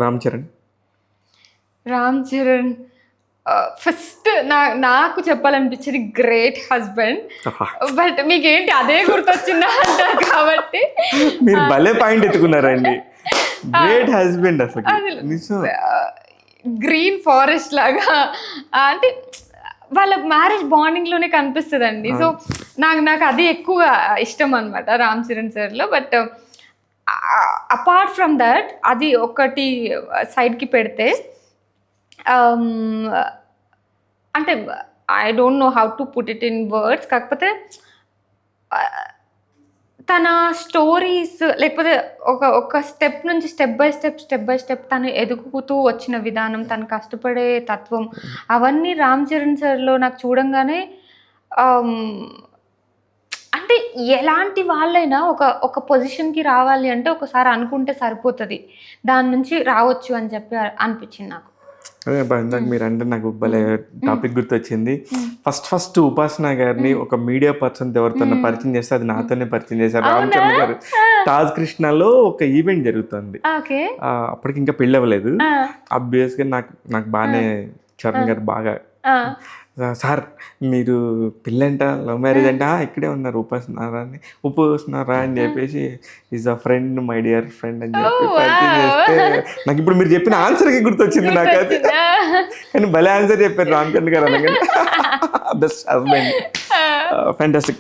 Ram Charan? Ram Charan first నాకు చెప్పాలనిపించేది great husband. But మీకేంటి అదే గుర్తొచ్చిందా అంటారు కాబట్టి మీరు భలే పాయింట్ ఎత్తుకున్నారండి. గ్రేట్ హస్బెండ్ అసలు గ్రీన్ ఫారెస్ట్ లాగా అంటే వాళ్ళ మ్యారేజ్ బాండింగ్లోనే కనిపిస్తుందండి. సో నాకు అది ఎక్కువ ఇష్టం అనమాట రామ్ చరణ్ సార్లో. బట్ అపార్ట్ ఫ్రమ్ దట్ అది ఒకటి సైడ్కి పెడితే అంటే I don't know how to put it in words. కాకపోతే తన స్టోరీస్ లేకపోతే ఒక స్టెప్ నుంచి స్టెప్ బై స్టెప్ తను ఎదుగుతూ వచ్చిన విధానం, తను కష్టపడే తత్వం, అవన్నీ రామ్ చరణ్ సార్లో నాకు చూడంగానే అంటే ఎలాంటి వాళ్ళైనా ఒక పొజిషన్కి రావాలి అంటే ఒకసారి అనుకుంటే సరిపోతుంది, దాని నుంచి రావచ్చు అని చెప్పి అనిపించింది నాకు. అదే ఇందాక మీరు అంటే నాకు భలే టాపిక్ గుర్తొచ్చింది. ఫస్ట్ ఉపాసన గారిని ఒక మీడియా పర్సన్ ఎవరితో పరిచయం చేస్తే అది నాతోనే పరిచయం చేశారు రామ్ చరణ్ గారు. తాజ్ కృష్ణలో ఒక ఈవెంట్ జరుగుతుంది, అప్పటికి ఇంకా పెళ్ళి అవ్వలేదు. ఆబ్వియస్గా నాకు బాగానే చరణ్ గారు బాగా సార్ మీరు పెళ్ళంట లవ్ మ్యారేజ్ అంటే ఇక్కడే ఉన్నారు ఉపాసనారా అని చెప్పేసి is a friend my dear friend అని చెప్పి పరిచయం చేస్తే నాకు ఇప్పుడు మీరు చెప్పిన ఆన్సర్కి గుర్తొచ్చింది నాకు అది. కానీ భలే ఆన్సర్ చెప్పారు రామ్ చరణ్ గారు అనగానే బెస్ట్ హస్బెండ్, ఫ్యాంటాస్టిక్.